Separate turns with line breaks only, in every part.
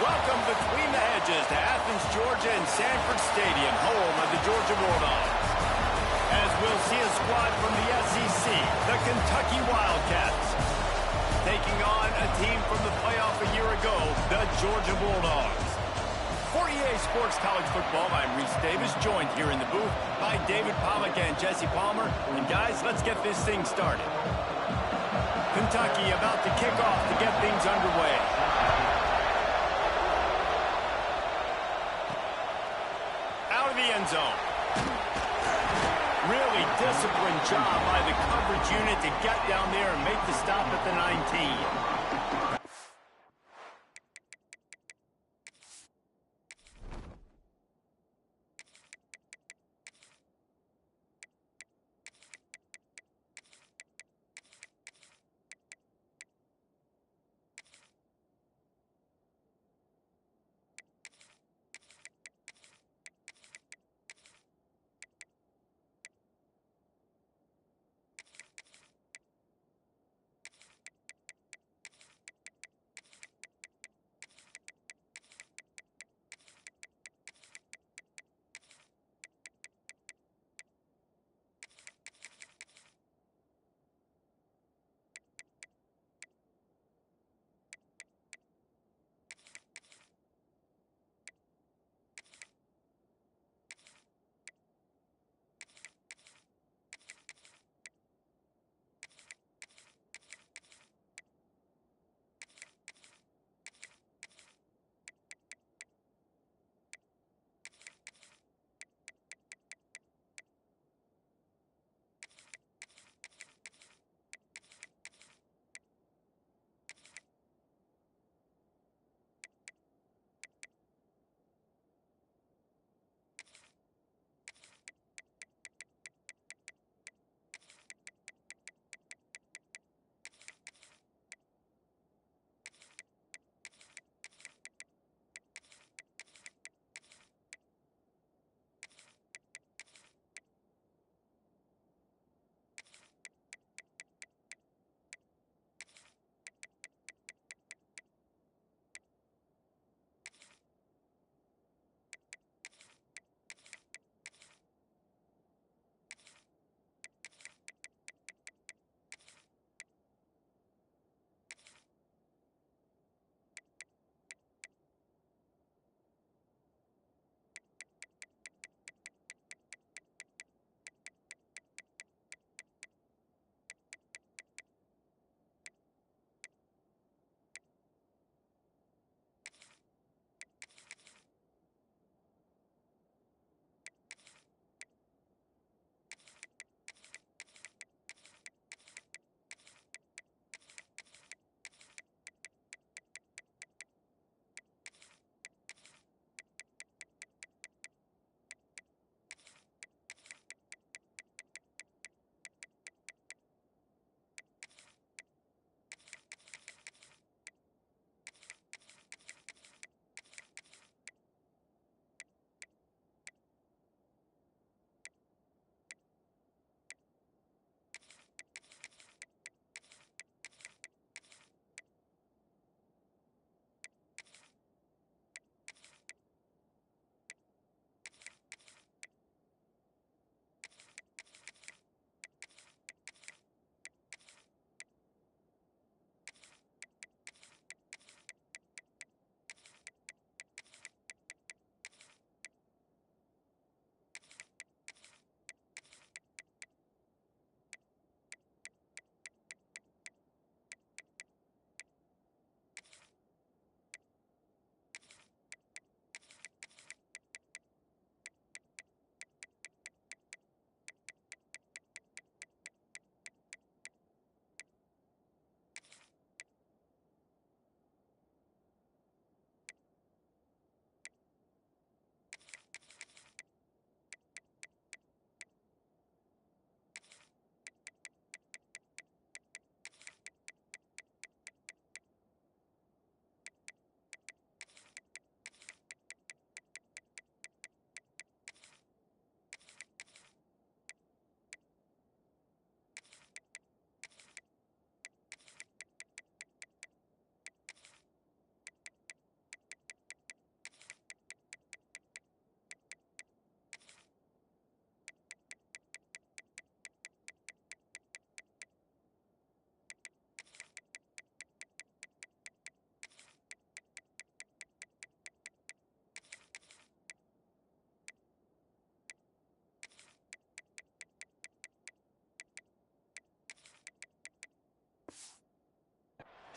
Welcome between the hedges to Athens, Georgia and Sanford Stadium, home of the Georgia Bulldogs. As we'll see a squad from the SEC, the Kentucky Wildcats, taking on a team from the playoff a year ago, the Georgia Bulldogs. For EA Sports College Football, I'm Reese Davis, joined here in the booth by David Pollack and Jesse Palmer. And guys, let's get this thing started. Kentucky about to kick off to get things underway. Out of the end zone. Really disciplined job by the coverage unit to get down there and make the stop at the 19.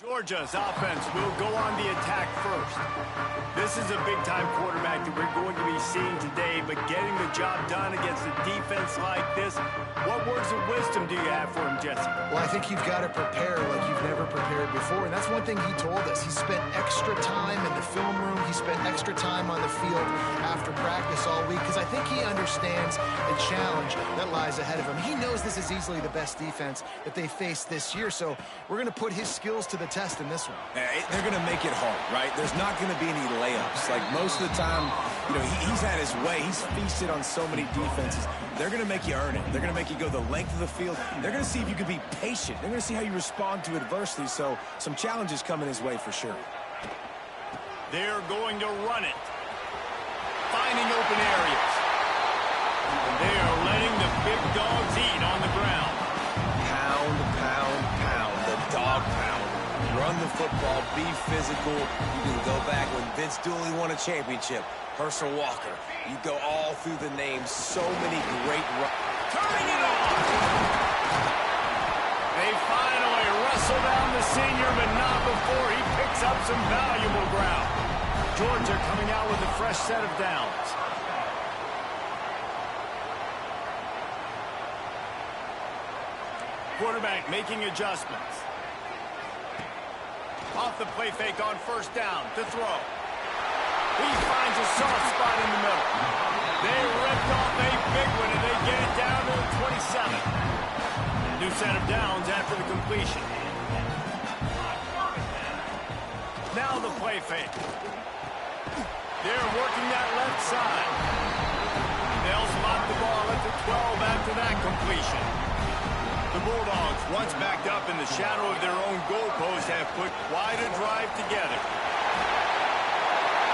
Georgia's offense will go on the attack first. This is a big-time quarterback that we're going to be seeing today, but getting the job done against a defense like this, what words of wisdom do you have for him, Jesse?
Well, I think you've got to prepare like you've never prepared before, and that's one thing he told us. He spent extra time in the film room. He spent extra time on the field after practice all week, because I think he understands the challenge that lies ahead of him. He knows this is easily the best defense that they faced this year, so we're going to put his skills to the test in this one.
They're going to make it hard, right? There's not going to be any layups. Like most of the time, you know, he's had his way. He's feasted on so many defenses. They're going to make you earn it. They're going to make you go the length of the field. They're going to see if you can be patient. They're going to see how you respond to adversity. So some challenges coming his way for sure.
They're going to run it. Finding open areas. They are letting the big dogs eat on the ground.
Pound, pound, pound. The dog pound. Run the football, be physical. You can go back when Vince Dooley won a championship. Herschel Walker. You go all through the names. So many great runs.
Turning it off. They finally wrestle down the senior, but not before he picks up some valuable ground. Georgia coming out with a fresh set of downs. Quarterback making adjustments. Off the play fake on first down to throw. He finds a soft spot in the middle. They ripped off a big one, and they get it down to the 27. New set of downs after the completion. Now the play fake. They're working that left side. They'll spot the ball at the 12 after that completion. The Bulldogs, once backed up in the shadow of their own goalpost, have put quite a drive together.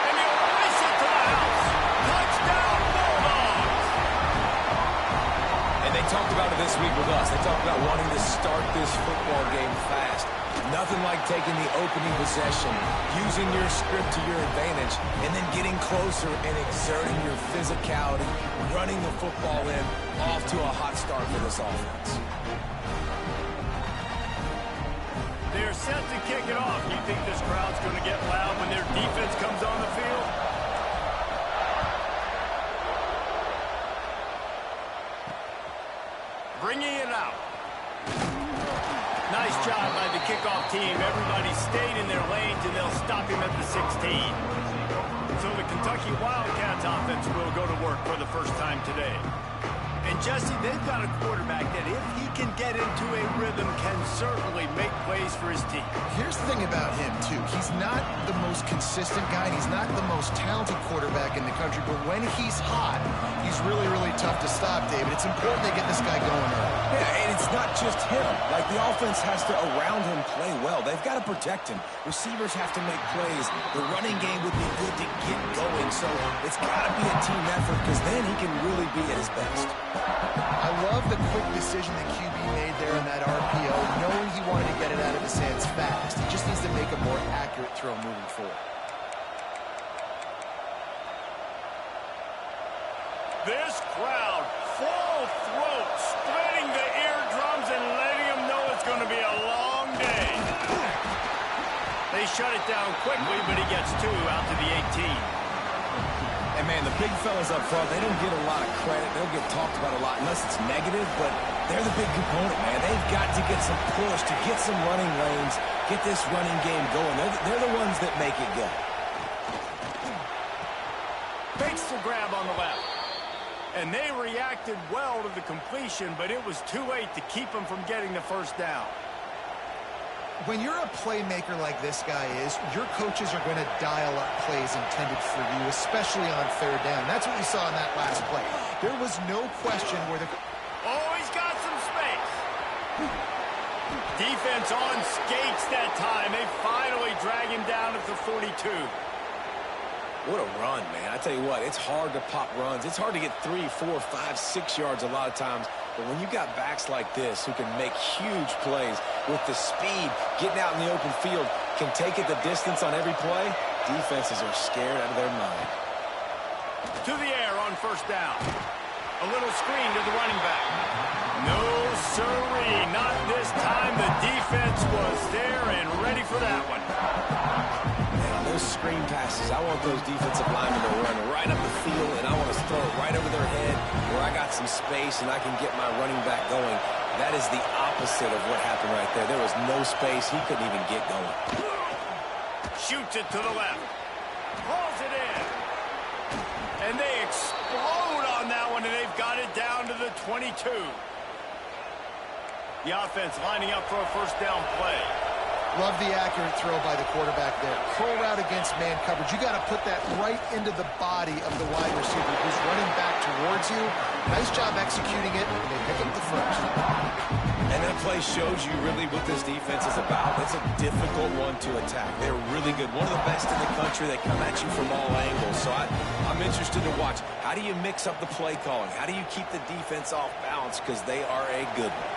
And they'll race it to the house. Touchdown, Bulldogs!
And they talked about it this week with us. They talked about wanting to start this football game fast. Nothing like taking the opening possession, using your script to your advantage, and then getting closer and exerting your physicality, running the football in, off to a hot start for this offense.
They're set to kick it off. You think this crowd's going to get loud when their defense comes on the field? Bringing it out. Nice job by the kickoff team. Everybody stayed in their lanes, and they'll stop him at the 16. So the Kentucky Wildcats offense will go to work for the first time today. And Jesse, they've got a quarterback that if he can get into a rhythm can certainly make plays for his team.
Here's the thing about him, too. He's not the most consistent guy, and he's not the most talented quarterback in the country, but when he's hot, he's really, really tough to stop, David. It's important they get this guy going early.
Yeah, and it's not just him. Like, the offense has to, around him, play well. They've got to protect him. Receivers have to make plays. The running game would be good to get going, so it's got to be a team effort, because then he can really be at his best.
I love the quick decision that QB made there in that RPO, knowing he wanted to get it out of his hands fast. He just needs to make a more accurate throw moving forward.
This crowd, full throat, splitting the eardrums and letting them know it's going to be a long day. They shut it down quickly, but he gets two out to the 18.
And, man, the big fellas up front, they don't get a lot of credit. They don't get talked about a lot unless it's negative, but they're the big component, man. They've got to get some push, to get some running lanes, get this running game going. They're the ones that make it go.
Fakes the grab on the left. And they reacted well to the completion, but it was too late to keep them from getting the first down.
When you're a playmaker like this guy is, your coaches are going to dial up plays intended for you, especially on third down. That's what you saw in that last play. There was no question where the...
Oh, he's got some space. Defense on skates that time. They finally drag him down at the 42.
What a run, man. I tell you what, it's hard to pop runs. It's hard to get 3, 4, 5, 6 yards a lot of times. But when you got backs like this who can make huge plays with the speed, getting out in the open field, can take it the distance on every play, defenses are scared out of their mind.
To the air on first down. A little screen to the running back. No, sirree, not this time. The defense was there and ready for that one.
Man, on those screen passes, I want those defensive linemen to run right up the field, and I want to throw it right over their head where I got some space and I can get my running back going. That is the opposite of what happened right there. There was no space. He couldn't even get going.
Shoots it to the left. Hauls it in. And they explode on that one, and they've got it down to the 22. The offense lining up for a first down play.
Love the accurate throw by the quarterback there. Curl route against man coverage. You got to put that right into the body of the wide receiver who's running back towards you. Nice job executing it, and they pick up the first.
And that play shows you really what this defense is about. It's a difficult one to attack. They're really good. One of the best in the country. They come at you from all angles. So I'm interested to watch. How do you mix up the play calling? How do you keep the defense off balance? Because they are a good one.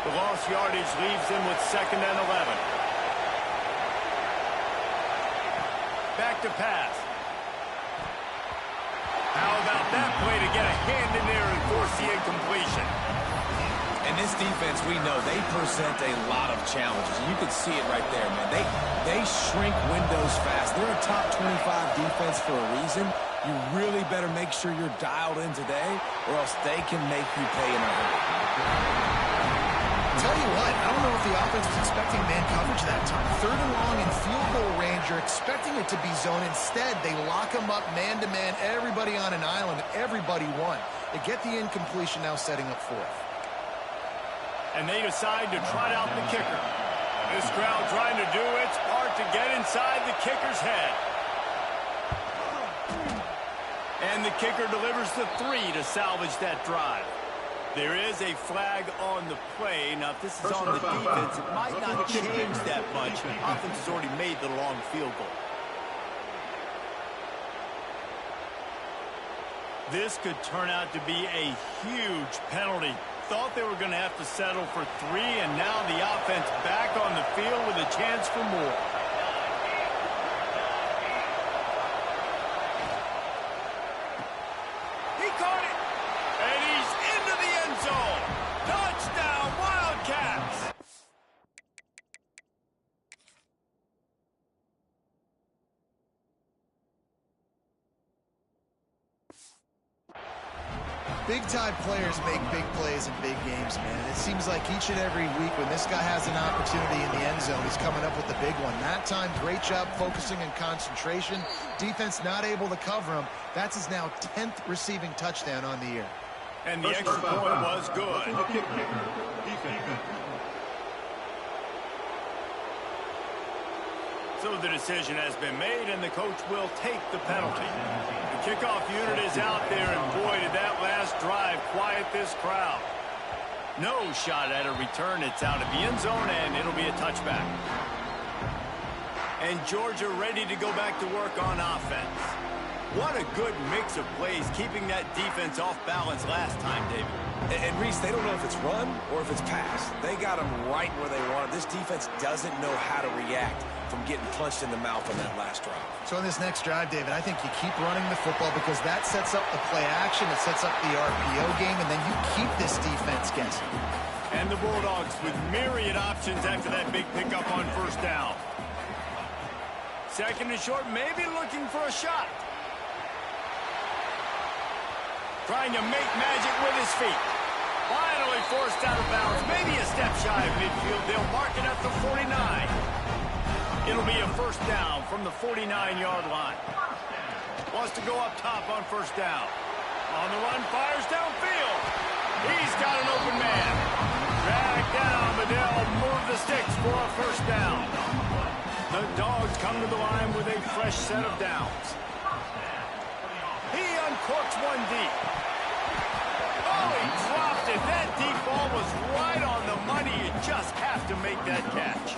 The lost yardage leaves them with 2nd and 11. Back to pass. How about that play to get a hand in there and force the incompletion?
And this defense, we know, they present a lot of challenges. You can see it right there, man. They shrink windows fast. They're a top 25 defense for a reason. You really better make sure you're dialed in today, or else they can make you pay in a hurry.
Tell you what, I don't know if the offense was expecting man coverage that time. 3rd and long in field goal range. You're expecting it to be zone. Instead, they lock them up man-to-man, everybody on an island, everybody won. They get the incompletion, now setting up 4th.
And they decide to trot out the kicker. This crowd trying to do its part to get inside the kicker's head. And the kicker delivers the 3 to salvage that drive. There is a flag on the play. Now, if this is on the defense, it might not change that much. The offense has already made the long field goal. This could turn out to be a huge penalty. Thought they were going to have to settle for 3, and now the offense back on the field with a chance for more. He caught it, and he's into the end zone. Touchdown, Wildcats!
Big-time players make big plays in big games, man. It seems like each and every week when this guy has an opportunity in the end zone, he's coming up with the big one. That time, great job focusing and concentration. Defense not able to cover him. That's his now 10th receiving touchdown on the year.
And the extra point was good. So the decision has been made, and the coach will take the penalty. The kickoff unit is out there, and boy, did that last drive quiet this crowd. No shot at a return. It's out of the end zone, and it'll be a touchback. And Georgia ready to go back to work on offense. What a good mix of plays, keeping that defense off balance last time, David.
And Reese, they don't know if it's run or if it's pass. They got them right where they want it. This defense doesn't know how to react from getting punched in the mouth on that last drive.
So on this next drive, David, I think you keep running the football because that sets up the play action, it sets up the RPO game, and then you keep this defense guessing.
And the Bulldogs with myriad options after that big pickup on first down. 2nd and short, maybe looking for a shot. Trying to make magic with his feet. Finally forced out of bounds. Maybe a step shy of midfield. They'll mark it at the 49. It'll be a first down from the 49-yard line. Wants to go up top on first down. On the run, fires downfield. He's got an open man. Dragged down, but they'll move the sticks for a first down. The Dogs come to the line with a fresh set of downs. He uncorks one deep. Oh, he dropped it. That deep ball was right on the money. You just have to make that catch.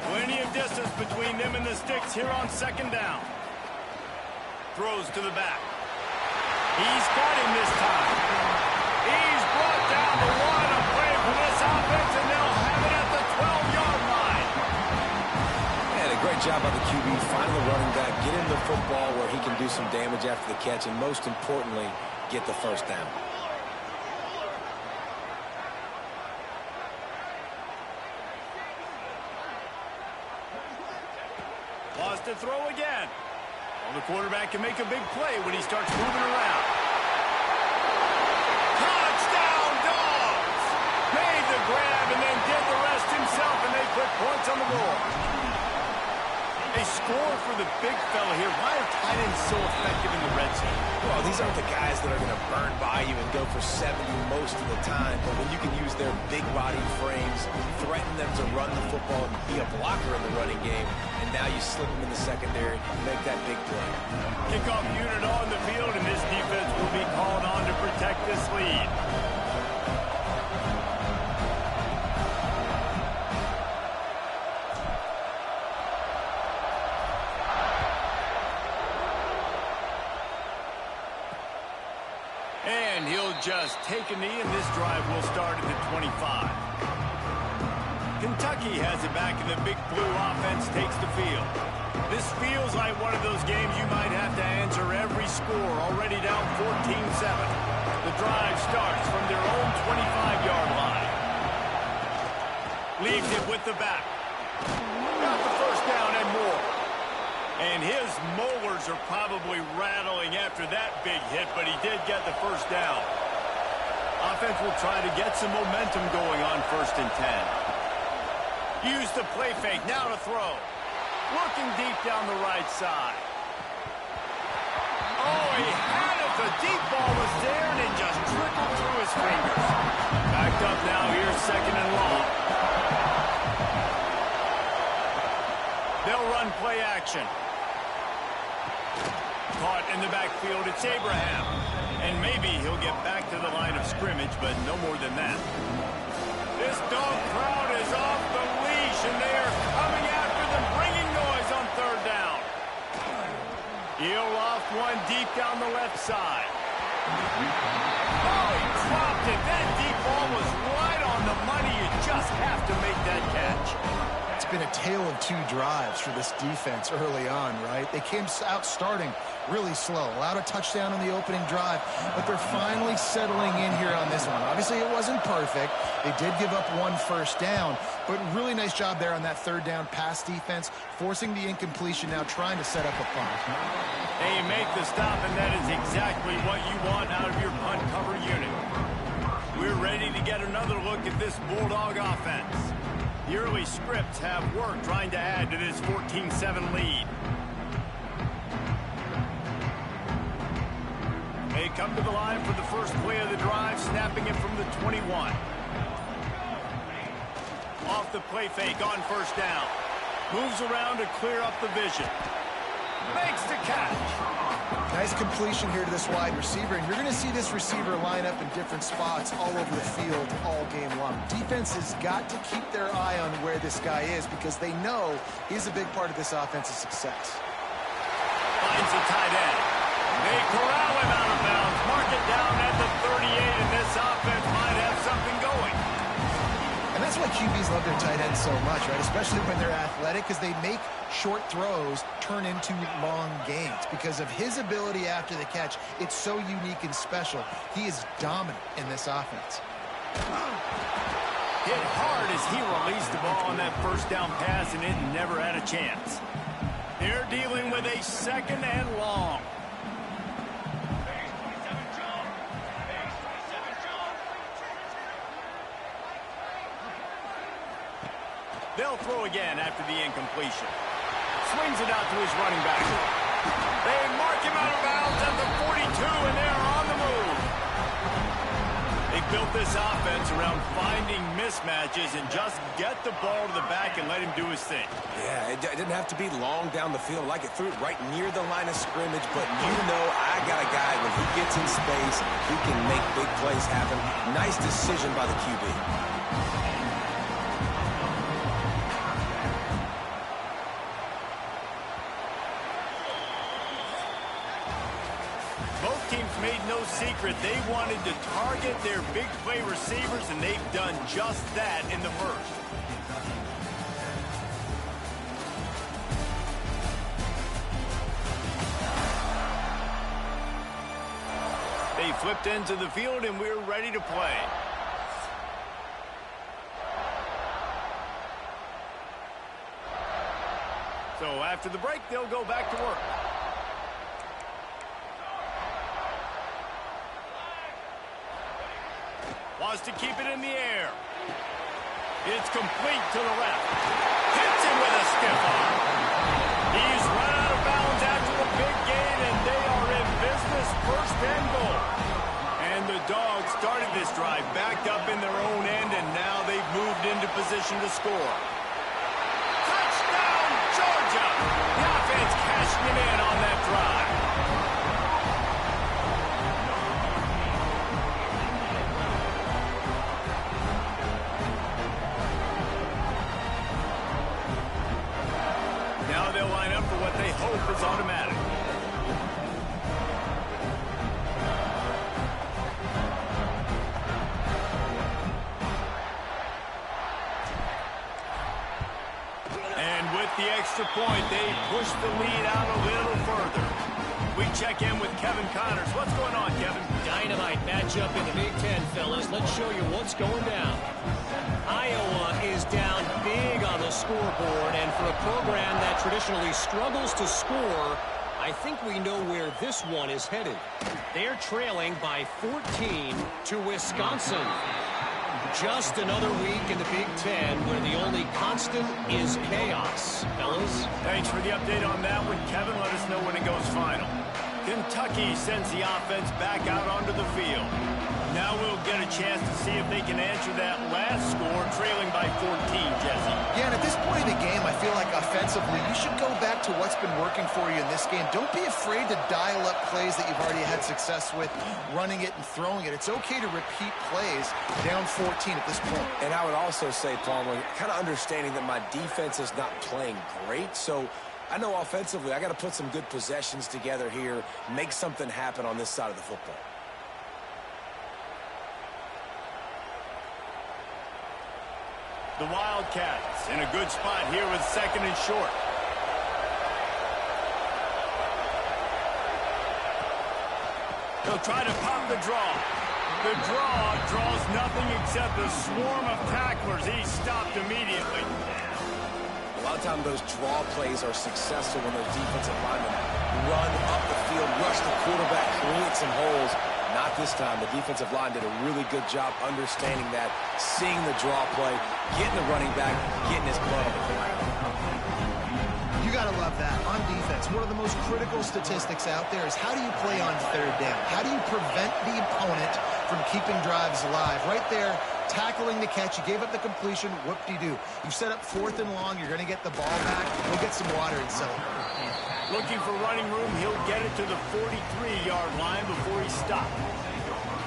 Plenty of distance between them and the sticks here on 2nd down. Throws to the back. He's got him this time. He's brought down the 1. A play for this offense, and they'll have it at the 12-yard line.
And a great job by the QB, finding the running back, get him the football where he can do some damage after the catch, and most importantly, get the first down.
Wants to throw again. Well, the quarterback can make a big play when he starts moving around. Touchdown, Dogs! Made the grab and then did the rest himself, and they put points on the board. They score for the big fella here. Why are tight ends so effective in the red zone?
Well, these aren't the guys that are going to burn by you and go for 70 most of the time, but when you can use their big body frames, threaten them to run the football and be a blocker in the running game, and now you slip them in the secondary, make that big play.
Kickoff unit on the field, and this defense will be called on to protect this lead. And he'll just take a knee, and this drive will start at the 25. Kentucky has it back, and the big blue offense takes the field. This feels like one of those games you might have to answer every score, already down 14-7. The drive starts from their own 25-yard line. Leaves it with the back. Got the first down and more. And his molars are probably rattling after that big hit, but he did get the first down. Offense will try to get some momentum going on 1st and 10. Use the play fake, now to throw. Looking deep down the right side. Oh, he had it. The deep ball was there, and it just trickled through his fingers. Backed up now, here's 2nd and long. They'll run play action. Caught in the backfield, it's Abraham. And maybe he'll get back to the line of scrimmage, but no more than that. This dog crowd is off the leash, and they are coming after them, bringing noise on 3rd down. He'll off one deep down the left side. Oh, he dropped it. That deep ball was right on the money. You just have to make that catch.
It's been a tale of 2 drives for this defense early on, right? They came out starting really slow, allowed a touchdown on the opening drive, but they're finally settling in here on this one. Obviously, it wasn't perfect. They did give up 1 first down, but really nice job there on that 3rd down pass defense, forcing the incompletion, now trying to set up a punt.
They make the stop, and that is exactly what you want out of your punt cover unit. We're ready to get another look at this Bulldog offense. The early scripts have worked trying to add to this 14-7 lead. They come to the line for the first play of the drive, snapping it from the 21. Off the play fake on 1st down. Moves around to clear up the vision. Makes the catch.
Nice completion here to this wide receiver, and you're going to see this receiver line up in different spots all over the field all game long. Defense has got to keep their eye on where this guy is because they know he's a big part of this offense's success.
Finds the tight end. They corral him out of bounds. Mark it down at the 38, and this offense might have something going.
And that's why QBs love their tight ends so much, right? Especially when they're athletic, because they make short throws turn into long gains. Because of his ability after the catch, it's so unique and special. He is dominant in this offense.
Hit hard as he released the ball on that 1st down pass, and it never had a chance. They're dealing with a 2nd and long. They'll throw again after the incompletion. Swings it out to his running back. They mark him out of bounds at the 42, and they're on the move. They built this offense around finding mismatches and just get the ball to the back and let him do his thing.
Yeah, it didn't have to be long down the field. Like it threw it right near the line of scrimmage, but you know I got a guy, when he gets in space, he can make big plays happen. Nice decision by the QB.
Both teams made no secret they wanted to target their big play receivers, and they've done just that in the first. They flipped into the field, and we're ready to play. So after the break, they'll go back to work. Wants to keep it in the air. It's complete to the left. Hits him with a stiff arm. He's run out of bounds after the big gain, and they are in business, first and goal. And the Dogs started this drive backed up in their own end, and now they've moved into position to score. Touchdown, Georgia! The offense cashing it in on that drive. Now they'll line up for what they hope is automatic. And with the extra point, they push the lead out a little further. We check in with Kevin Connors. What's going on, Kevin?
Dynamite matchup in the Big Ten, fellas. Let's show you what's going down. Iowa is down big on the scoreboard, and for a program that traditionally struggles to score, I think we know where this one is headed. They're trailing by 14 to Wisconsin. Just another week in the Big Ten where the only constant is chaos, fellas.
Thanks for the update on that one, Kevin. Let us know when it goes final. Kentucky sends the offense back out onto the field. Now we'll get a chance to see if they can answer that last score, trailing by 14, Jesse.
Yeah, and at this point in the game, I feel like offensively, you should go back to what's been working for you in this game. Don't be afraid to dial up plays that you've already had success with, running it and throwing it. It's okay to repeat plays down 14 at this point.
And I would also say, Palmer, kind of understanding that my defense is not playing great, so I know offensively I got to put some good possessions together here, make something happen on this side of the football.
The Wildcats in a good spot here with second and short. They'll try to pop the draw. The draw draws nothing except a swarm of tacklers. He's stopped immediately.
A lot of times those draw plays are successful when those defensive linemen run up the field, rush the quarterback, create some holes. Not this time. The defensive line did a really good job understanding that, seeing the draw play, getting the running back, getting his blood on the ground.
You got to love that. On defense, one of the most critical statistics out there is how do you play on third down? How do you prevent the opponent from keeping drives alive? Right there, tackling the catch. You gave up the completion. Whoop-de-doo. You set up fourth and long. You're going to get the ball back. We'll get some water and celebrate.
Looking for running room. He'll get it to the 43-yard line before he stopped.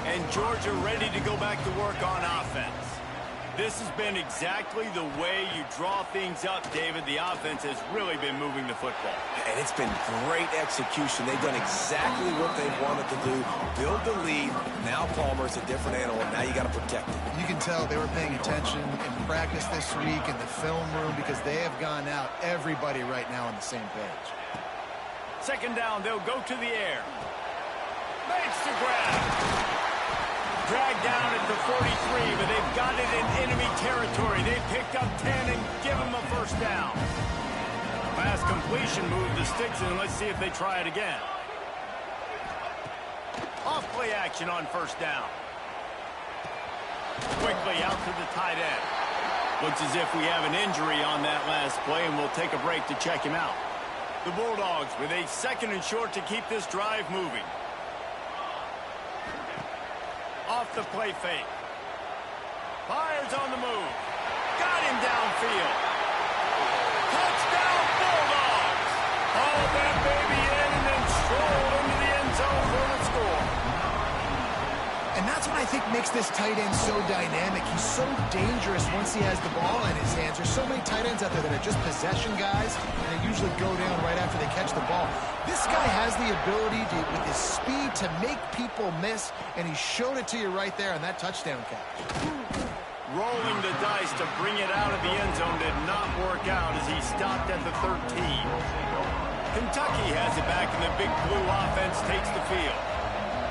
And Georgia ready to go back to work on offense. This has been exactly the way you draw things up, David. The offense has really been moving the football.
And it's been great execution. They've done exactly what they've wanted to do. Build the lead. Now Palmer's a different animal. Now you got to protect it.
You can tell they were paying attention in practice this week in the film room because they have gone out, everybody right now on the same page.
Second down, they'll go to the air. Makes the grab. Dragged down at the 43, but they've got it in enemy territory. They've picked up 10 and give them a first down. Pass completion moved the sticks, and let's see if they try it again. Off play action on first down. Quickly out to the tight end. Looks as if we have an injury on that last play, and we'll take a break to check him out. The Bulldogs with a second and short to keep this drive moving. Off the play fake. Fires on the move. Got him downfield. Touchdown Bulldogs. Haul that baby in and then stroll into the end zone for the score.
And that's what I think makes this tight end so dynamic. He's so dangerous once he has the ball in his hands. There's so many tight ends out there that are just possession guys, and they usually go down right after they catch the ball. This guy has the ability to, with his speed, to make people miss, and he showed it to you right there on that touchdown catch.
Rolling the dice to bring it out of the end zone did not work out as he stopped at the 13. Kentucky has it back, and the Big Blue offense takes the field.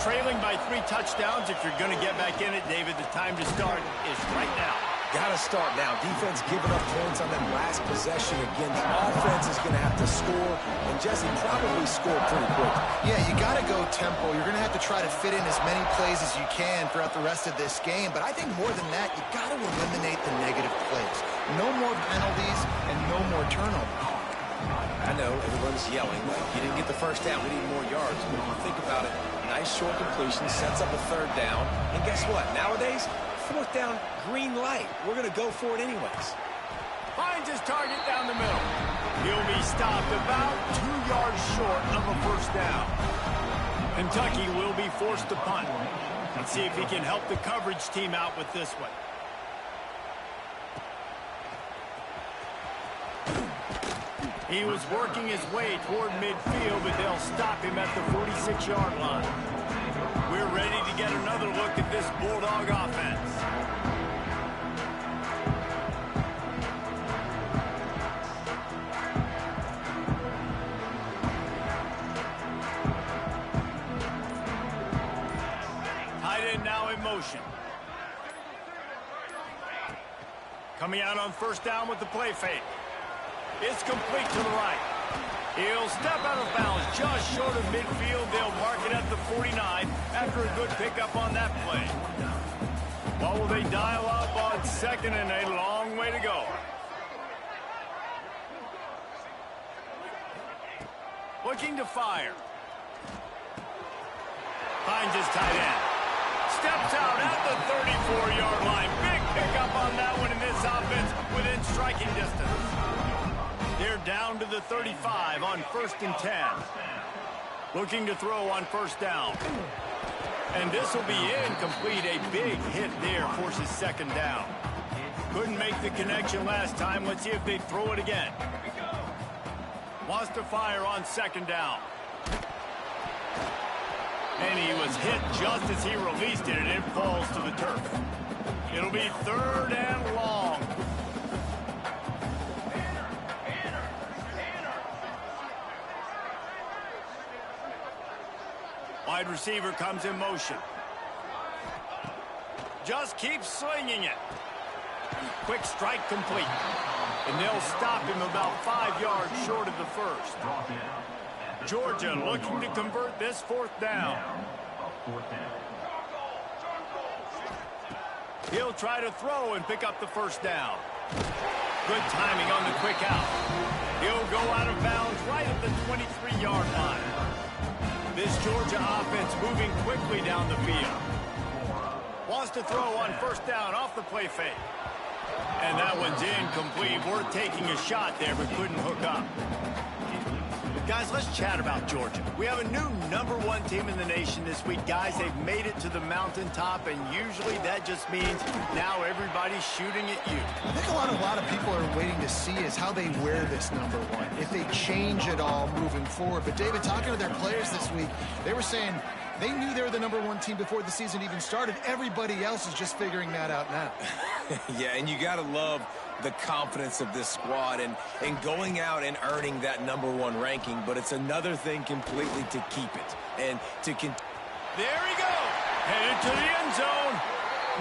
Trailing by 3 touchdowns. If you're going to get back in it, David, the time to start is right now.
Got to start now. Defense giving up points on that last possession again. The offense is going to have to score, and Jesse probably score pretty quick.
Yeah, you got to go tempo. You're going to have to try to fit in as many plays as you can throughout the rest of this game. But I think more than that, you got to eliminate the negative plays. No more penalties and no more turnovers.
I know everyone's yelling. You didn't get the first down. We need more yards. But if you think about it, nice short completion, sets up a third down. And guess what? Nowadays, fourth down, green light. We're going to go for it anyways.
Finds his target down the middle. He'll be stopped about 2 yards short of a first down. Kentucky will be forced to punt. Let's see if he can help the coverage team out with this one. He was working his way toward midfield, but they'll stop him at the 46-yard line. We're ready to get another look at this Bulldog offense. Tight end now in motion. Coming out on first down with the play fake. It's complete to the right. He'll step out of bounds just short of midfield. They'll mark it at the 49 after a good pickup on that play. What will they dial up on second and a long way to go? Looking to fire. Finds his tight end. Steps out at the 34-yard line. Big pickup on that one in this offense within striking distance. They're down to the 35 on 1st and 10. Looking to throw on first down. And this will be incomplete. A big hit there forces second down. Couldn't make the connection last time. Let's see if they throw it again. Wants to fire on second down. And he was hit just as he released it, and it falls to the turf. It'll be 3rd and long. Wide receiver comes in motion. Just keeps slinging it. Quick strike complete. And they'll stop him about 5 yards short of the first. Georgia looking to convert this 4th down. He'll try to throw and pick up the first down. Good timing on the quick out. He'll go out of bounds right at the 23-yard line. This Georgia offense moving quickly down the field. Wants to throw on first down off the play fake. And that one's incomplete. Worth taking a shot there, but couldn't hook up. Guys, let's chat about Georgia. We have a new #1 team in the nation this week. Guys, they've made it to the mountaintop, and usually that just means now everybody's shooting at you.
I think a lot of people are waiting to see is how they wear this #1, if they change it all moving forward. But, David, talking to their players this week, they were saying they knew they were the #1 team before the season even started. Everybody else is just figuring that out now.
Yeah, and you got to love the confidence of this squad and going out and earning that #1 ranking, but it's another thing completely to keep it and to
There he goes, headed to the end zone.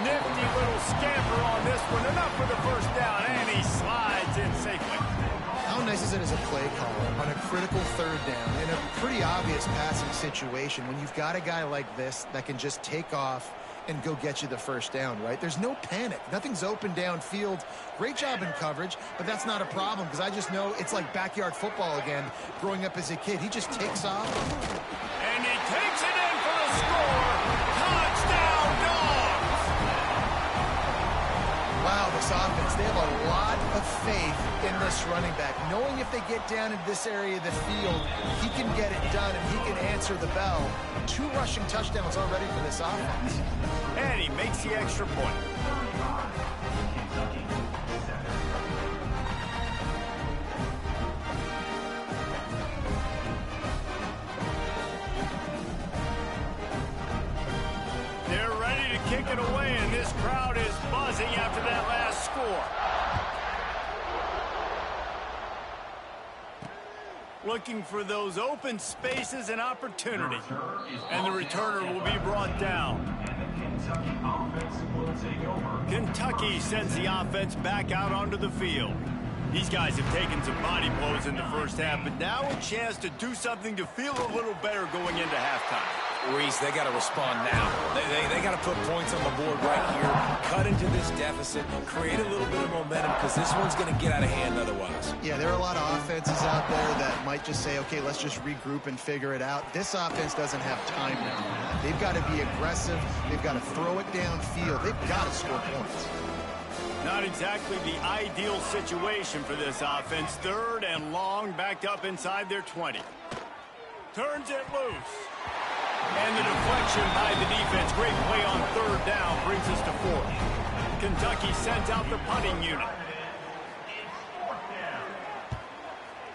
Nifty little scamper on this one, enough for the first down, and he slides in safely.
How nice is it as a play caller on a critical 3rd down in a pretty obvious passing situation when you've got a guy like this that can just take off and go get you the first down, right? There's no panic. Nothing's open downfield. Great job in coverage, but that's not a problem because I just know it's like backyard football again growing up as a kid. He just takes off.
And he takes it in for the score. Touchdown, Dogs!
Wow, this offense, they have a lot of faith in this running back. Knowing if they get down in this area of the field, he can get it done and he can answer the bell. 2 rushing touchdowns already for this offense.
And he makes the extra point. They're ready to kick it away, and this crowd is buzzing after that last score. Looking for those open spaces and opportunity. And the returner will be brought down. Kentucky sends the offense back out onto the field. These guys have taken some body blows in the first half, but now a chance to do something to feel a little better going into halftime.
Reese, they got to respond now. They got to put points on the board right here, cut into this deficit, create a little bit of momentum, because this one's going to get out of hand otherwise.
Yeah, there are a lot of offenses out there that might just say, okay, let's just regroup and figure it out. This offense doesn't have time to do that. They've got to be aggressive. They've got to throw it downfield. They've got to score points.
Not exactly the ideal situation for this offense. 3rd and long, backed up inside their 20. Turns it loose. And the deflection by the defense. Great play on 3rd down brings us to 4th. Kentucky sends out the punting unit.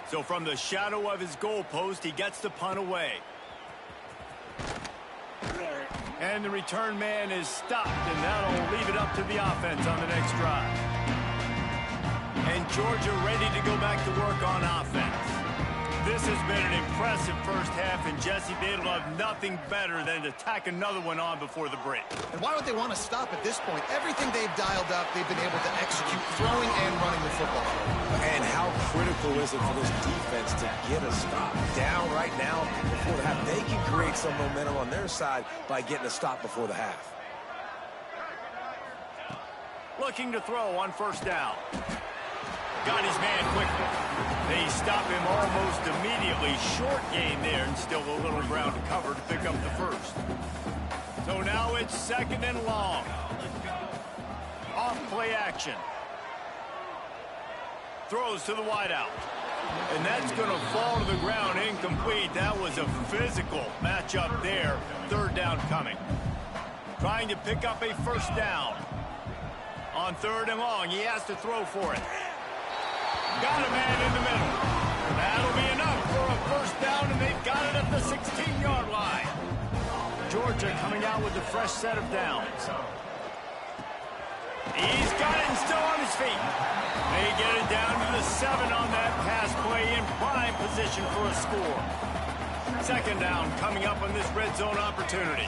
So from the shadow of his goalpost, he gets the punt away. And the return man is stopped, and that'll leave it up to the offense on the next drive. And Georgia ready to go back to work on offense. This has been an impressive first half, and Jesse, they'll have nothing better than to tack another one on before the break.
And why would they want to stop at this point? Everything they've dialed up, they've been able to execute throwing and running the football.
And how critical is it for this defense to get a stop? Down right now before the half. They can create some momentum on their side by getting a stop before the half.
Looking to throw on 1st down. Got his man quickly. They stop him almost immediately. Short gain there, and still a little ground to cover to pick up the 1st. So now it's 2nd and long. Off play action. Throws to the wideout. And that's going to fall to the ground incomplete. That was a physical matchup there. 3rd down coming. Trying to pick up a 1st down. On 3rd and long, he has to throw for it. Got a man in the middle. That'll be enough for a 1st down, and they've got it at the 16-yard line. Georgia coming out with a fresh set of downs. He's got it and still on his feet. They get it down to the 7 on that pass play in prime position for a score. 2nd down coming up on this red zone opportunity.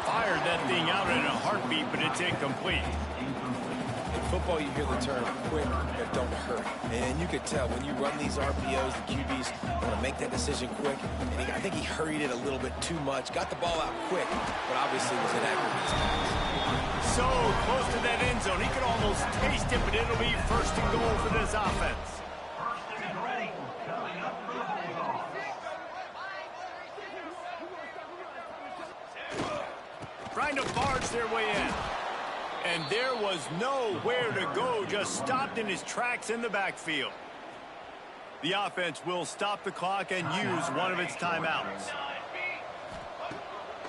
Fired that thing out in a heartbeat, but it's incomplete.
In football, you hear the term quick but don't hurry. And you could tell when you run these RPOs, the QBs want to make that decision quick. And I think he hurried it a little bit too much. Got the ball out quick, but obviously was inaccurate in his pass.
So close to that end zone. He could almost taste it, but it'll be 1st and goal for this offense. Trying to barge their way in. And there was nowhere to go, just stopped in his tracks in the backfield. The offense will stop the clock and use one of its timeouts.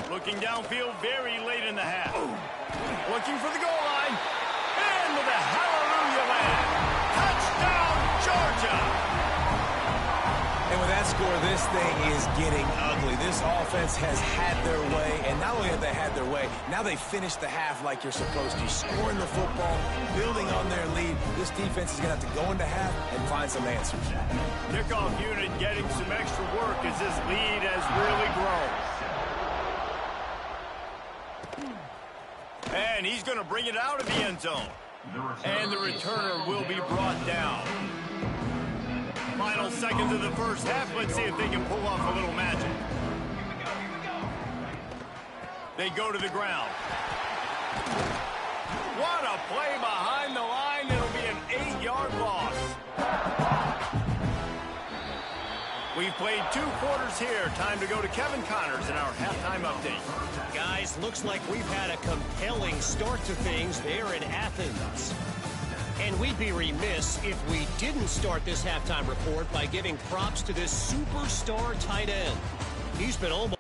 Looking downfield very late in the half. Looking for the goal line. And with a hallelujah land. Touchdown, Georgia!
And with that score, this thing is getting ugly. This offense has had their way, and not only have they had their way, now they finished the half like you're supposed to. Scoring the football, building on their lead. This defense is going to have to go into half and find some answers.
Kickoff unit getting some extra work as this lead has really grown. And he's going to bring it out of the end zone. And the returner will be brought down. Final seconds of the first half. Let's see if they can pull off a little magic. They go to the ground. What a play behind the line. It'll be an 8-yard loss. We've played 2 quarters here. Time to go to Kevin Connors in our halftime update.
Guys, looks like we've had a compelling start to things there in Athens. And we'd be remiss if we didn't start this halftime report by giving props to this superstar tight end. He's been almost...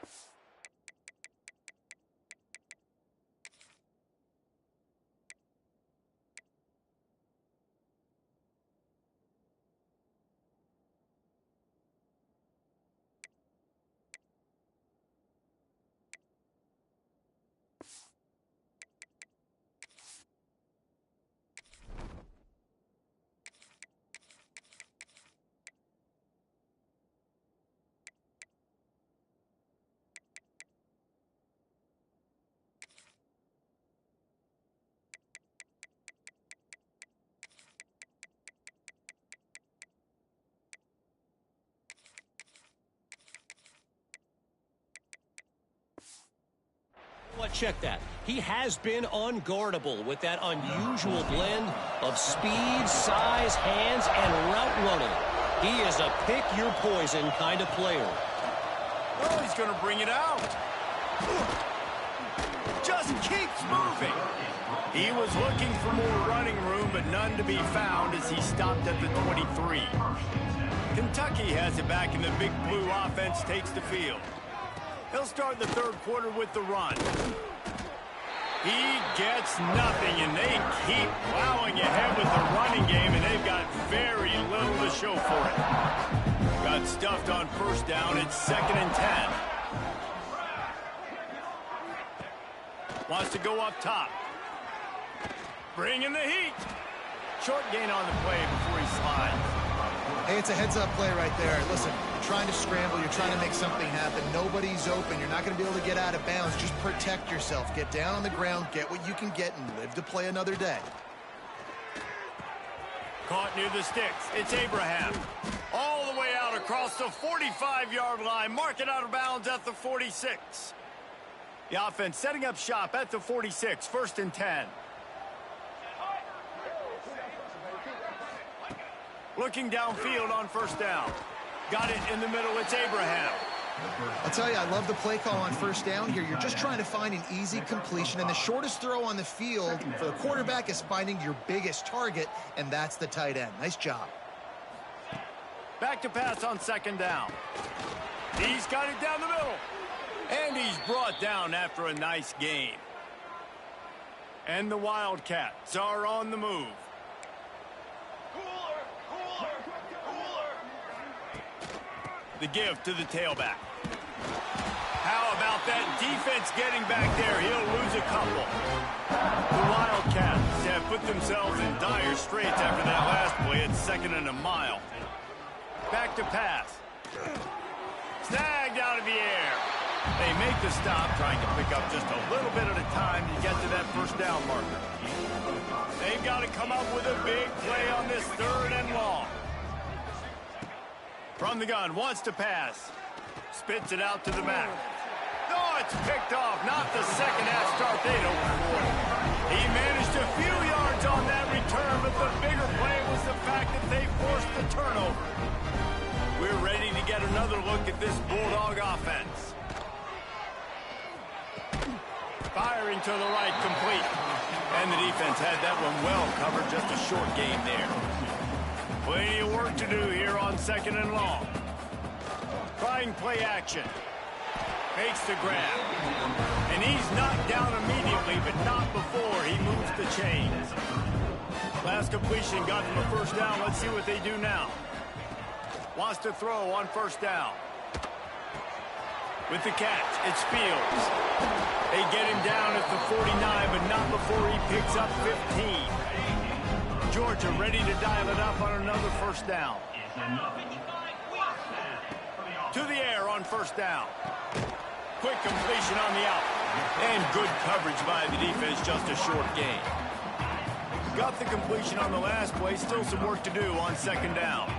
check that. He has been unguardable with that unusual blend of speed, size, hands, and route running. He is a pick-your-poison kind of player.
Oh, he's going to bring it out. Just keeps moving. He was looking for more running room, but none to be found as he stopped at the 23. Kentucky has it back, and the Big Blue offense takes the field. He'll start the third quarter with the run. He gets nothing, and they keep plowing ahead with the running game, and they've got very little to show for it. Got stuffed on first down. It's 2nd and 10. Wants to go up top. Bringing the heat. Short gain on the play before he slides.
Hey, it's a heads-up play right there. Listen, you're trying to scramble. You're trying to make something happen. Nobody's open. You're not going to be able to get out of bounds. Just protect yourself. Get down on the ground, get what you can get, and live to play another day.
Caught near the sticks. It's Abraham. All the way out across the 45-yard line. Mark it out of bounds at the 46. The offense setting up shop at the 46. 1st and 10. Looking downfield on first down. Got it in the middle. It's Abraham.
I'll tell you, I love the play call on first down here. You're just trying to find an easy completion, and the shortest throw on the field for the quarterback is finding your biggest target, and that's the tight end. Nice job.
Back to pass on 2nd down. He's got it down the middle. And he's brought down after a nice gain. And the Wildcats are on the move. The give to the tailback. How about that defense getting back there? He'll lose a couple. The Wildcats have put themselves in dire straits after that last play. It's 2nd and a mile. Back to pass. Snagged out of the air. They make the stop, trying to pick up just a little bit at a time to get to that first down marker. They've got to come up with a big play on this 3rd and long. From the gun, wants to pass. Spits it out to the back. Oh, it's picked off. Not the second half start they'd hoped for. He managed a few yards on that return, but the bigger play was the fact that they forced the turnover. We're ready to get another look at this Bulldog offense. Firing to the right, complete. And the defense had that one well covered, just a short gain there. Plenty of work to do here on 2nd and long. Trying play action. Makes the grab. And he's knocked down immediately, but not before he moves the chains. Last completion got them a first down. Let's see what they do now. Wants to throw on first down. With the catch, it's Fields. They get him down at the 49, but not before he picks up 15. Georgia ready to dial it up on another first down. To the air on first down. Quick completion on the out. And good coverage by the defense, just a short gain. Got the completion on the last play. Still some work to do on 2nd down.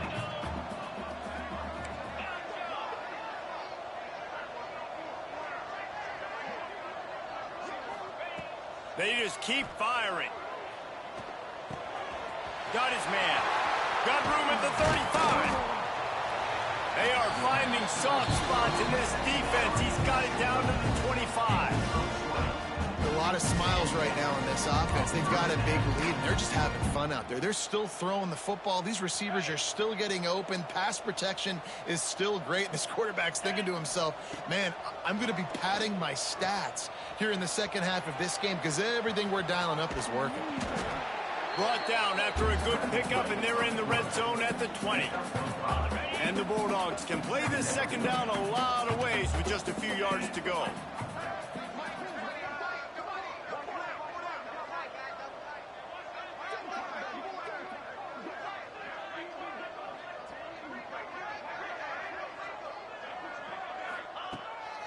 They just keep firing. Got his man. Got room at the 35. They are finding soft spots in this defense. He's got it down to the 25.
A lot of smiles right now in this offense. They've got a big lead, and they're just having fun out there. They're still throwing the football. These receivers are still getting open. Pass protection is still great. This quarterback's thinking to himself, man, I'm going to be padding my stats here in the second half of this game because everything we're dialing up is working.
Brought down after a good pickup, and they're in the red zone at the 20. And the Bulldogs can play this second down a lot of ways with just a few yards to go.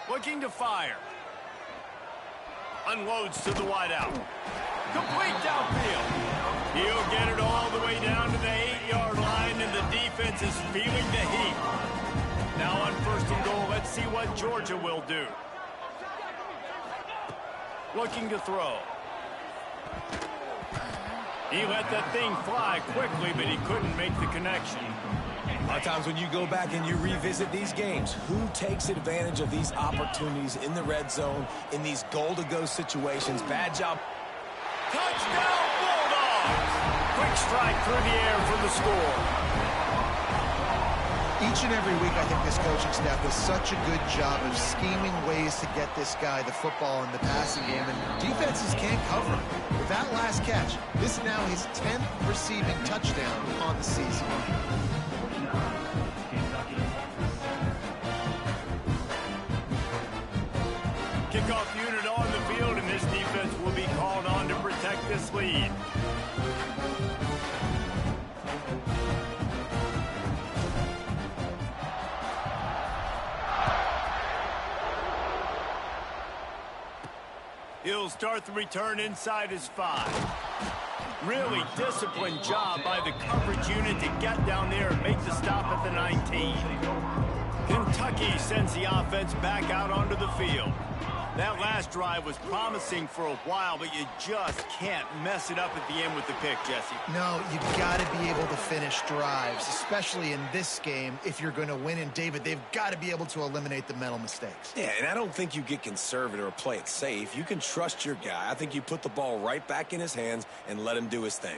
Looking to fire. Unloads to the wideout. Complete downfield. He'll get it all the way down to the 8-yard line, and the defense is feeling the heat. Now on 1st and goal, let's see what Georgia will do. Looking to throw. He let that thing fly quickly, but he couldn't make the connection.
A lot of times when you go back and you revisit these games, who takes advantage of these opportunities in the red zone, in these goal-to-go situations? Bad job.
Touchdown, Bulldogs! Quick strike through the air for the score.
Each and every week, I think this coaching staff does such a good job of scheming ways to get this guy the football in the passing game, and defenses can't cover him. With that last catch, this is now his 10th receiving touchdown on the season.
Kickoff unit on the field, and this defense will be called on to protect this lead. He'll start the return inside his 5. Really disciplined job by the coverage unit to get down there and make the stop at the 19. Kentucky sends the offense back out onto the field. That last drive was promising for a while, but you just can't mess it up at the end with the pick, Jesse.
No, you've got to be able to finish drives, especially in this game. If you're going to win, and David, they've got to be able to eliminate the mental mistakes.
Yeah, and I don't think you get conservative or play it safe. You can trust your guy. I think you put the ball right back in his hands and let him do his thing.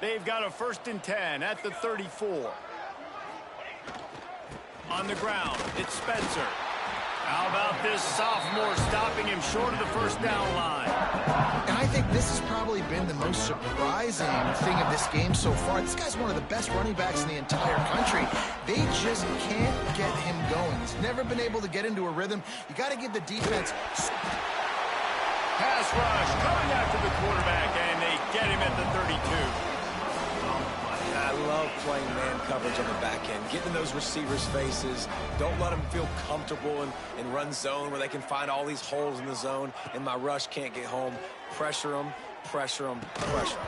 They've got a 1st and 10 at the 34. On the ground, it's Spencer. How about this sophomore stopping him short of the first down line?
And I think this has probably been the most surprising thing of this game so far. This guy's one of the best running backs in the entire country. They just can't get him going. He's never been able to get into a rhythm. You got to give the defense...
Pass rush coming after the quarterback, and they get him at the 32.
I love playing man coverage on the back end, getting in those receivers' faces. Don't let them feel comfortable in run zone where they can find all these holes in the zone, and my rush can't get home. Pressure them, pressure them, pressure them.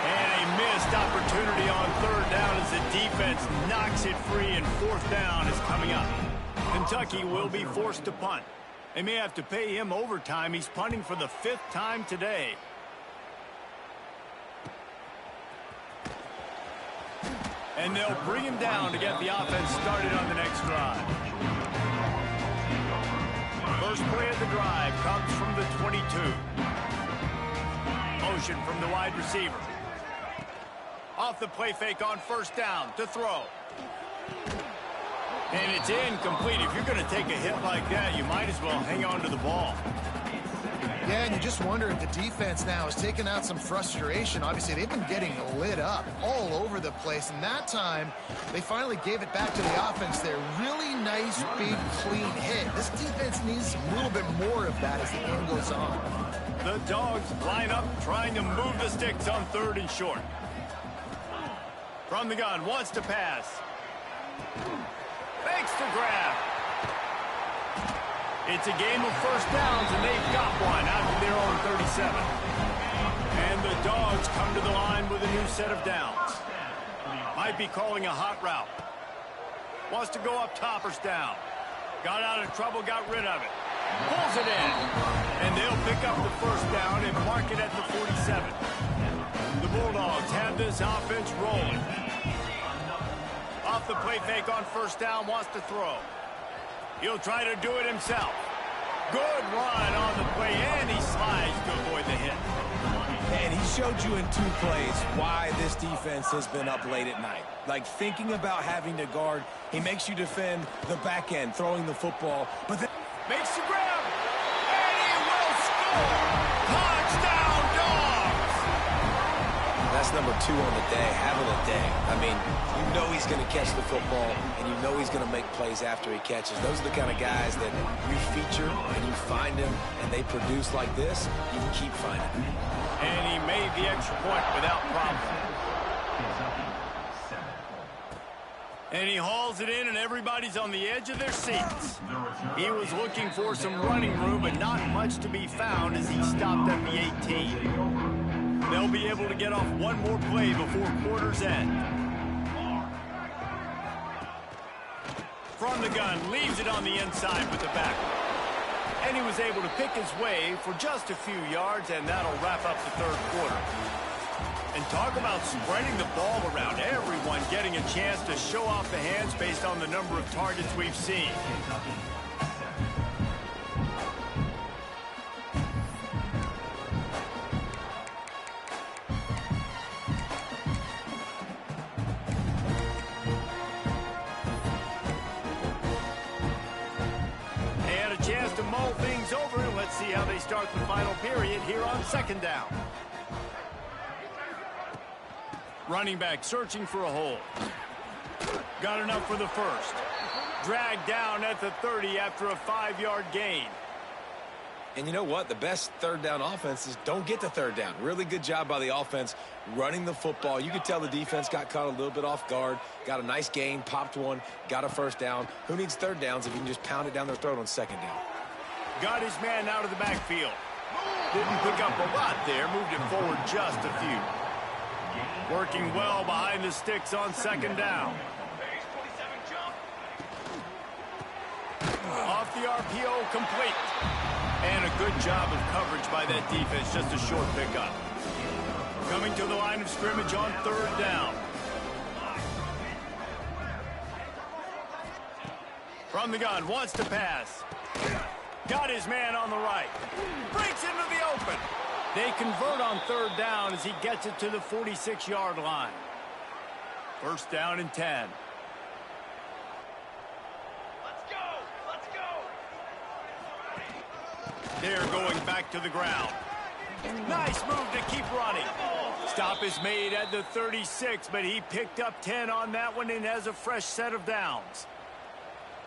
And a missed opportunity on 3rd down as the defense knocks it free, and 4th down is coming up. Kentucky will be forced to punt. They may have to pay him overtime. He's punting for the 5th time today. And they'll bring him down to get the offense started on the next drive. First play of the drive comes from the 22. Motion from the wide receiver. Off the play fake on 1st down to throw. And it's incomplete. If you're going to take a hit like that, you might as well hang on to the ball.
Yeah, and you just wonder if the defense now is taking out some frustration. Obviously, they've been getting lit up all over the place, and that time, they finally gave it back to the offense there. Really nice, big, clean hit. This defense needs a little bit more of that as the game goes on.
The Dogs line up, trying to move the sticks on 3rd and short. From the gun, wants to pass. Fakes the grab. It's a game of 1st downs, and they've got one out of their own 37. And the Dogs come to the line with a new set of downs. Might be calling a hot route. Wants to go up top, 1st down. Got out of trouble, got rid of it. Pulls it in. And they'll pick up the 1st down and mark it at the 47. The Bulldogs have this offense rolling. Off the play fake on 1st down, wants to throw. He'll try to do it himself. Good run on the play, and he slides to avoid the hit.
And he showed you in 2 plays why this defense has been up late at night. Like thinking about having to guard, he makes you defend the back end, throwing the football, but then
makes the grab, and he will score! Touchdown, Dogs!
That's number 2 on the day, having a day. I mean, you know he's going to catch the football, and you know he's going to make plays after he catches. Those are the kind of guys that you feature, and you find them, and they produce like this, you can keep finding them.
And he made the extra point without problem. And he hauls it in, and everybody's on the edge of their seats. He was looking for some running room, but not much to be found as he stopped at the 18. They'll be able to get off one more play before quarter's end. From the gun, leaves it on the inside with the back. And he was able to pick his way for just a few yards, and that'll wrap up the third quarter. And talk about spreading the ball around, everyone getting a chance to show off the hands based on the number of targets we've seen. Chance to mull things over, and let's see how they start the final period here on second down. Running back searching for a hole. Got enough for the first. Dragged down at the 30 after a 5-yard gain.
And you know what? The best third down offenses don't get the third down. Really good job by the offense running the football. You could tell the defense got caught a little bit off guard, got a nice gain, popped one, got a first down. Who needs third downs if you can just pound it down their throat on second down?
Got his man out of the backfield. Didn't pick up a lot there, moved it forward just a few. Working well behind the sticks on second down. Off the RPO, complete. And a good job of coverage by that defense, just a short pickup. Coming to the line of scrimmage on third down. From the gun, wants to pass. Got his man on the right. Breaks into the open. They convert on third down as he gets it to the 46-yard line. First down and 10. They're going back to the ground. Nice move to keep running. Stop is made at the 36, but he picked up 10 on that one and has a fresh set of downs.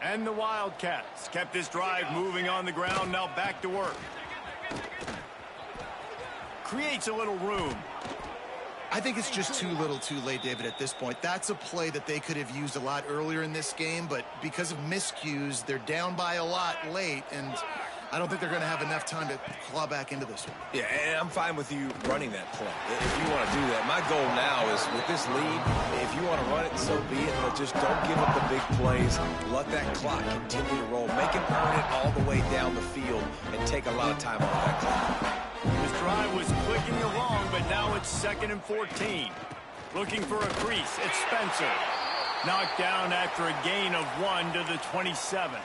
And the Wildcats kept this drive moving on the ground, now back to work. Creates a little room.
I think it's just too little too late, David, at this point. That's a play that they could have used a lot earlier in this game, but because of miscues, they're down by a lot late, and I don't think they're going to have enough time to claw back into this one.
Yeah, and I'm fine with you running that play if you want to do that. My goal now is with this lead, if you want to run it, so be it, but just don't give up the big plays. Let that clock continue to roll. Make him earn it all the way down the field and take a lot of time off that clock.
This drive was clicking along, but now it's 2nd and 14. Looking for a crease. It's Spencer. Knocked down after a gain of 1 to the 27.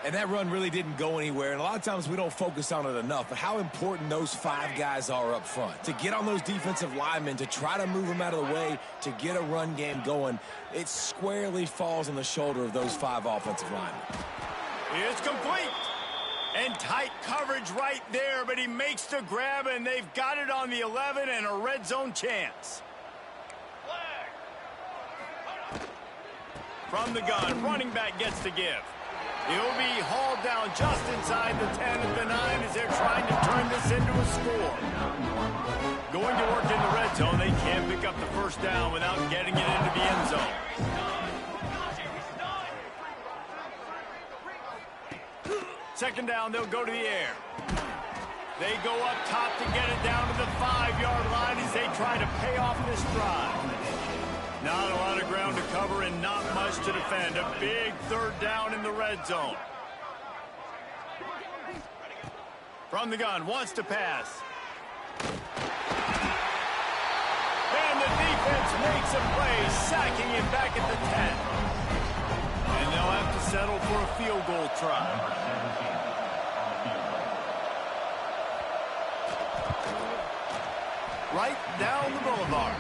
And that run really didn't go anywhere, and a lot of times we don't focus on it enough, but how important those 5 guys are up front. To get on those defensive linemen, to try to move them out of the way, to get a run game going, it squarely falls on the shoulder of those 5 offensive linemen.
It's complete. And tight coverage right there, but he makes the grab, and they've got it on the 11 and a red zone chance. From the gun, running back gets to give. He'll be hauled down just inside the 10 at the 9 as they're trying to turn this into a score. Going to work in the red zone, they can't pick up the first down without getting it into the end zone. Second down, they'll go to the air. They go up top to get it down to the 5-yard line as they try to pay off this drive. Not a lot of ground to cover and not much to defend. A big third down in the red zone. From the gun, wants to pass. And the defense makes a play, sacking him back at the 10. And they'll have to settle for a field goal try. Right down the boulevard.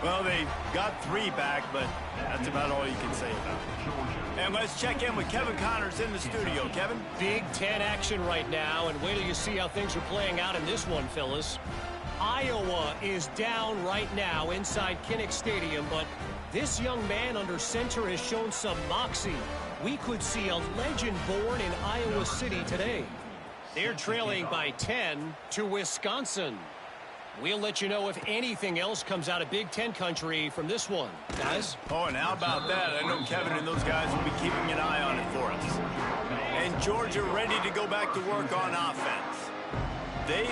Well, they got 3 back, but that's about all you can say about it. And let's check in with Kevin Connors in the studio. Kevin?
Big Ten action right now, and wait till you see how things are playing out in this one, Phyllis. Iowa is down right now inside Kinnick Stadium, but this young man under center has shown some moxie. We could see a legend born in Iowa City today. They're trailing by 10 to Wisconsin. We'll let you know if anything else comes out of Big Ten country from this one, guys.
Oh, and how about that? I know Kevin and those guys will be keeping an eye on it for us. And Georgia ready to go back to work on offense. They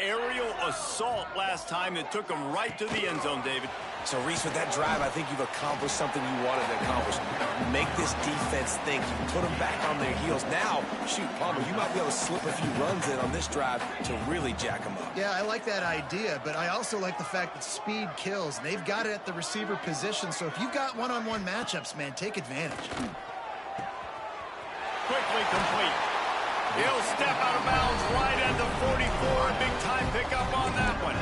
aerial assault last time that took him right to the end zone, David.
So, Reese, with that drive, I think you've accomplished something you wanted to accomplish. Make this defense think. You put them back on their heels. Now, shoot, Palmer, you might be able to slip a few runs in on this drive to really jack them up.
Yeah, I like that idea, but I also like the fact that speed kills. And they've got it at the receiver position, so if you've got one-on-one matchups, man, take advantage.
Quickly complete. He'll step out of bounds right at the 44. Big time pickup on that one.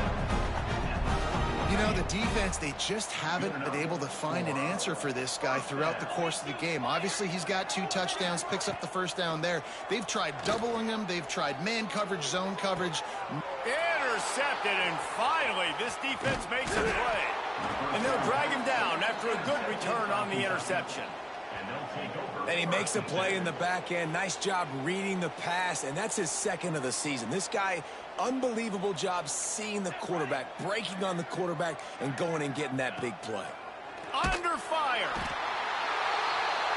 You know, the defense, they just haven't been able to find an answer for this guy throughout the course of the game. Obviously, he's got 2 touchdowns, picks up the first down there. They've tried doubling him. They've tried man coverage, zone coverage.
Intercepted, and finally, this defense makes a play. And they'll drag him down after a good return on the interception.
And he makes a play in the back end. Nice job reading the pass, and that's his second of the season. This guy, unbelievable job seeing the quarterback, breaking on the quarterback, and going and getting that big play.
Under fire.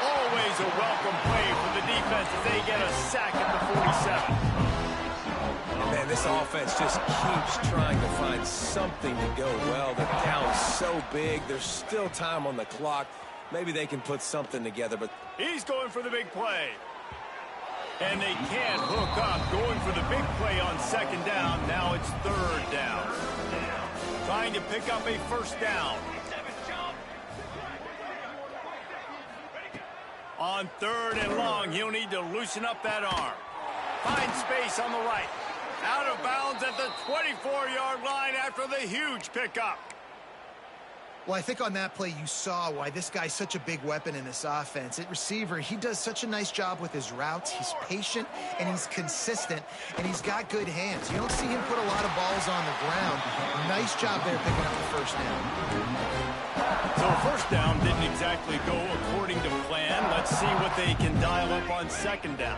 Always a welcome play for the defense as they get a sack at the 47.
Man, this offense just keeps trying to find something to go well. They're down so big. There's still time on the clock. Maybe they can put something together, but
he's going for the big play. And they can't hook up. Going for the big play on second down. Now it's third down. Trying to pick up a first down. On third and long, he'll need to loosen up that arm. Find space on the right. Out of bounds at the 24-yard line after the huge pickup.
Well, I think on that play you saw why this guy's such a big weapon in this offense. At receiver, he does such a nice job with his routes. He's patient, and he's consistent, and he's got good hands. You don't see him put a lot of balls on the ground. Nice job there picking up the first down.
So first down didn't exactly go according to plan. Let's see what they can dial up on second down.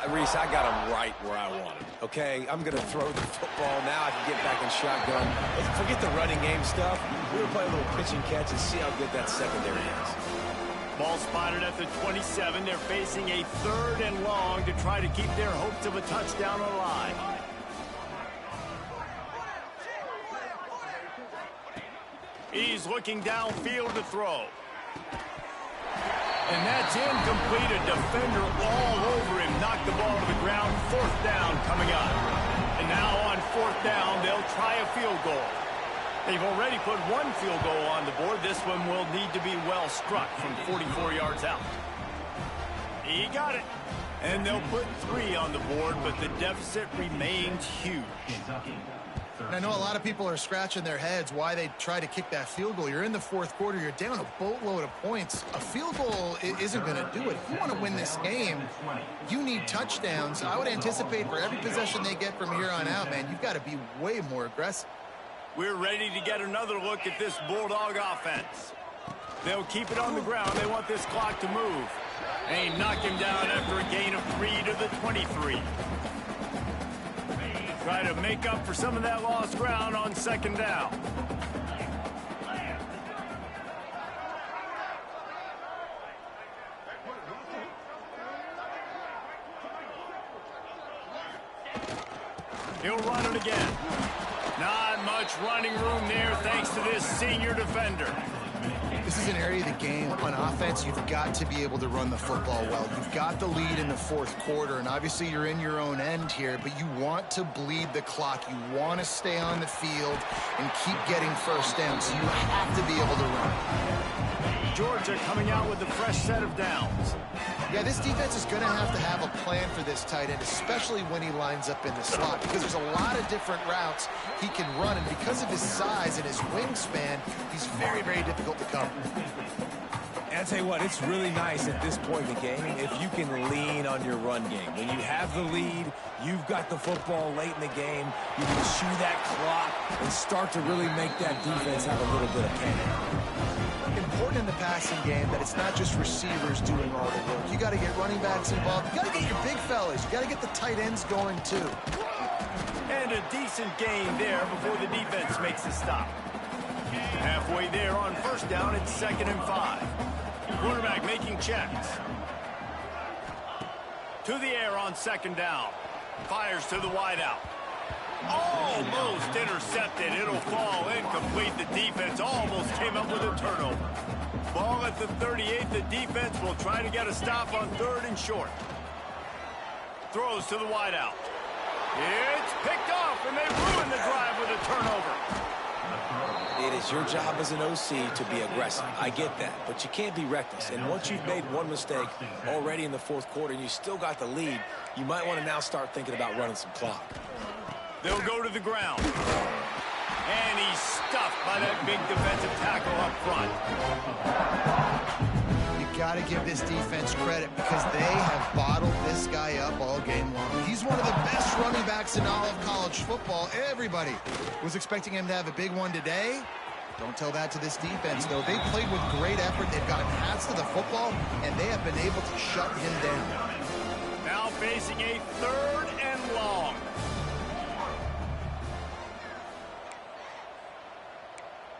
Reese, I got him right where I wanted. Okay, I'm going to throw the football. Now I can get back in shotgun. Forget the running game stuff. We're going to play a little pitch and catch and see how good that secondary is.
Ball spotted at the 27. They're facing a third and long to try to keep their hopes of a touchdown alive. He's looking downfield to throw. And that's incomplete. A defender all over him. Knocked the ball to the ground. Fourth down coming up. And now on fourth down, they'll try a field goal. They've already put one field goal on the board. This one will need to be well struck from 44 yards out. He got it. And they'll put 3 on the board, but the deficit remains huge.
And I know a lot of people are scratching their heads why they try to kick that field goal. You're in the fourth quarter. You're down a boatload of points. A field goal isn't going to do it. If you want to win this game, you need touchdowns. I would anticipate for every possession they get from here on out, man, you've got to be way more aggressive.
We're ready to get another look at this Bulldog offense. They'll keep it on the ground. They want this clock to move. They knock him down after a gain of 3 to the 23. Try to make up for some of that lost ground on second down. He'll run it again. Not much running room there thanks to this senior defender.
This is an area of the game. On offense, you've got to be able to run the football well. You've got the lead in the fourth quarter, and obviously you're in your own end here, but you want to bleed the clock. You want to stay on the field and keep getting first down, so you have to be able to run.
Georgia coming out with a fresh set of downs.
Yeah, this defense is going to have a plan for this tight end, especially when he lines up in the slot, because there's a lot of different routes he can run, and because of his size and his wingspan, he's very, very difficult to cover.
And I'll tell you what, it's really nice at this point in the game if you can lean on your run game. When you have the lead, you've got the football late in the game, you can chew that clock and start to really make that defense have a little bit of panic.
Important in the passing game that it's not just receivers doing all the work. You got to get running backs involved. You got to get your big fellas. You got to get the tight ends going too.
And a decent gain there before the defense makes a stop. Halfway there on first down, it's 2nd and 5. Quarterback making checks. To the air on second down. Fires to the wideout. Almost intercepted. It'll fall incomplete. The defense almost came up with a turnover. Ball at the 38. The defense will try to get a stop on 3rd and short. Throws to the wideout. It's picked off, and they ruin the drive with a turnover.
It is your job as an OC to be aggressive. I get that, but you can't be reckless. And once you've made one mistake already in the 4th quarter and you still got the lead, you might want to now start thinking about running some clock.
They'll go to the ground. And he's stuffed by that big defensive tackle up front.
You got to give this defense credit because they have bottled this guy up all game long. He's one of the best running backs in all of college football. Everybody was expecting him to have a big one today. Don't tell that to this defense, though. They played with great effort. They've gotten hats to the football, and they have been able to shut him down.
Now facing a 3rd and long.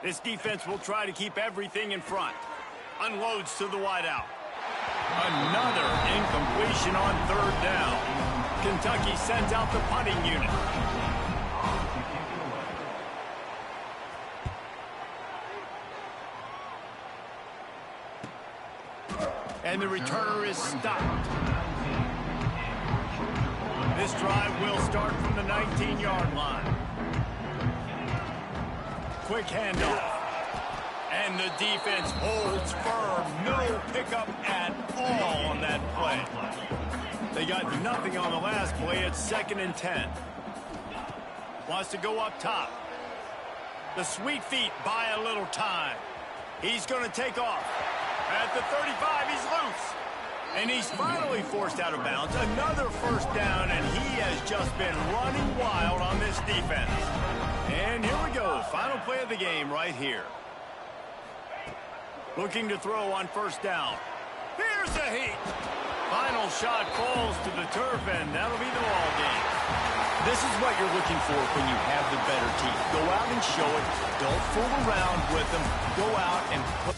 This defense will try to keep everything in front. Unloads to the wideout. Another incompletion on 3rd down. Kentucky sends out the punting unit. And the returner is stopped. This drive will start from the 19-yard line. Quick handoff. And the defense holds firm. No pickup at all on that play. They got nothing on the last play. It's 2nd and 10. Wants to go up top. The sweet feet buy a little time. He's going to take off. At the 35, he's loose. And he's finally forced out of bounds. Another 1st down, and he has just been running wild on this defense. And here we go. Final play of the game right here. Looking to throw on 1st down. Here's a heat. Final shot falls to the turf, and that'll be the ball game. This is what you're looking for when you have the better team. Go out and show it. Don't fool around with them. Go out and put